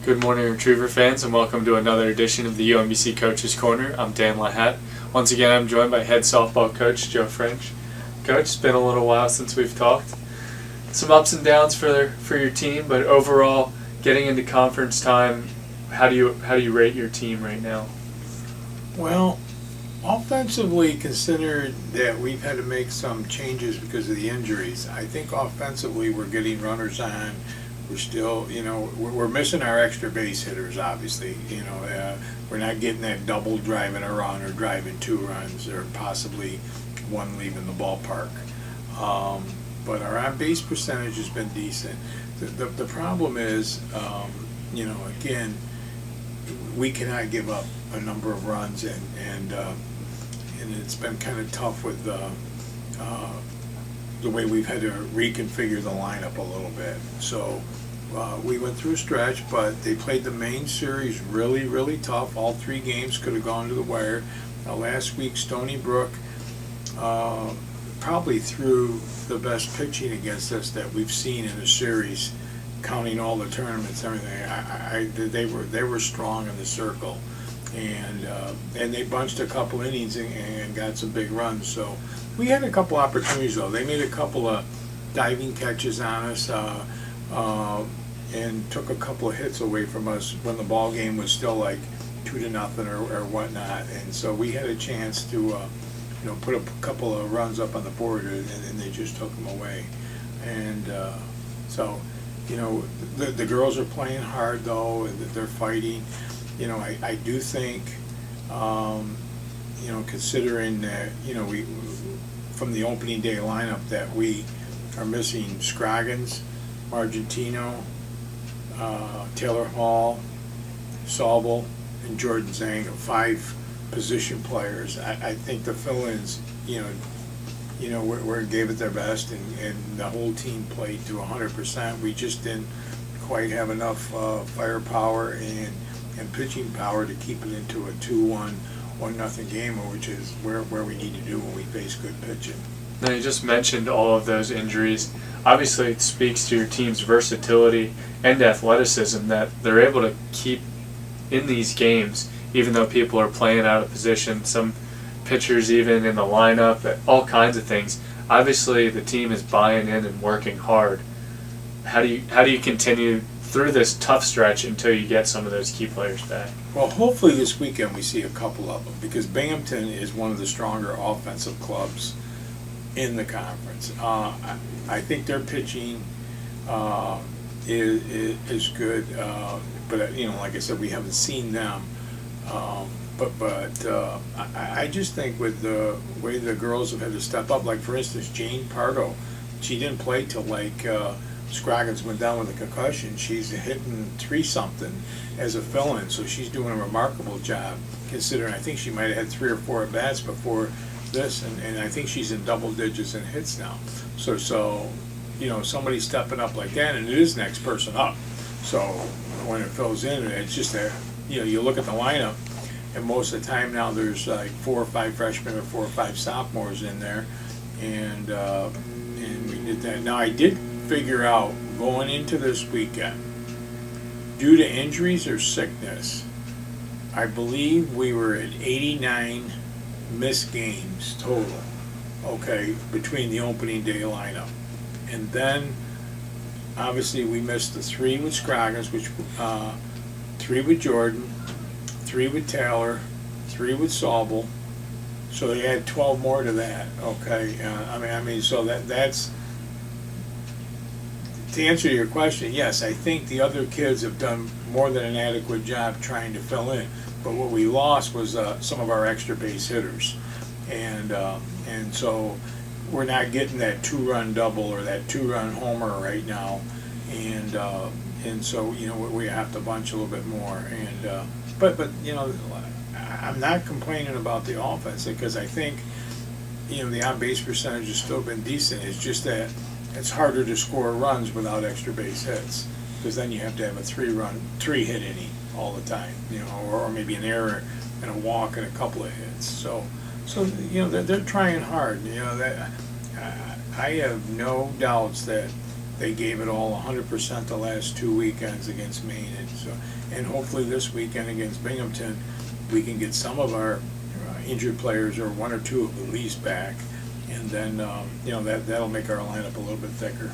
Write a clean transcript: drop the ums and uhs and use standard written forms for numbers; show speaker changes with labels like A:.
A: Good morning, Retriever fans, and welcome to another edition of the UMBC Coach's Corner. I'm Dan LaHatte. Once again, I'm joined by head softball coach Joe French. Coach, it's been a little while since we've talked. Some ups and downs for your team, but overall, getting into conference time, how do you rate your team right now?
B: Well, offensively, consider that we've had to make some changes because of the injuries. I think offensively we're getting runners on. We're still, we're missing our extra base hitters, obviously. We're not getting that double driving a run or driving two runs or possibly one leaving the ballpark. But our on-base percentage has been decent. The problem is, again, we cannot give up a number of runs, and it's been kind of tough with the way we've had to reconfigure the lineup a little bit. So we went through a stretch, but they played the main series really, really tough. All three games could have gone to the wire. Last week, Stony Brook probably threw the best pitching against us that we've seen in a series, counting all the tournaments and everything. They were strong in the circle, and they bunched a couple innings and got some big runs. So we had a couple opportunities, though. They made a couple of diving catches on us and took a couple of hits away from us when the ball game was still like 2-0 or whatnot. And so we had a chance to put a couple of runs up on the board, and they just took them away. And so the girls are playing hard, though, and they're fighting. I do think, considering that, we from the opening day lineup that we are missing Scroggins, Argentino, Taylor Hall, Saubel, and Jordan Zhang, 5 position players. I think the fill-ins, we gave it their best, and the whole team played to 100%. We just didn't quite have enough firepower and pitching power to keep it into a 2-1, 1-0 game, which is where we need to do when we face good pitching.
A: Now, you just mentioned all of those injuries. Obviously, it speaks to your team's versatility and athleticism that they're able to keep in these games, even though people are playing out of position, some pitchers even in the lineup, all kinds of things. Obviously, the team is buying in and working hard. How do you continue through this tough stretch until you get some of those key players back?
B: Well, hopefully this weekend we see a couple of them, because Binghamton is one of the stronger offensive clubs in the conference. I think their pitching is good, but like I said, we haven't seen them. But I just think with the way the girls have had to step up, like for instance Jane Pardo, she didn't play till Scroggins went down with a concussion. She's hitting 3-something as a fill-in, so she's doing a remarkable job, considering I think she might have had 3 or 4 at-bats before this, and I think she's in double digits in hits now. So somebody stepping up like that, and it is next person up. So when it fills in, it's just that, you look at the lineup, and most of the time now there's like 4 or 5 freshmen or 4 or 5 sophomores in there, and we did that. Now I did figure out going into this weekend, due to injuries or sickness, I believe we were at 89 missed games total, between the opening day lineup. And then obviously we missed the 3 with Scroggins, which 3 with Jordan, 3 with Taylor, 3 with Saubel, so they add 12 more to that. So that's to answer your question. Yes, I think the other kids have done more than an adequate job trying to fill in, but what we lost was some of our extra base hitters, and so we're not getting that 2-run double or that 2-run homer right now, and so we have to bunch a little bit more, and but I'm not complaining about the offense, because I think the on-base percentage has still been decent. It's just that it's harder to score runs without extra base hits, because then you have to have a 3-hit inning all the time, or maybe an error and a walk and a couple of hits. So they're trying hard. I have no doubts that they gave it all 100% the last 2 weekends against Maine, and hopefully this weekend against Binghamton, we can get some of our injured players, or one or two at least, back, and then that'll make our lineup a little bit thicker.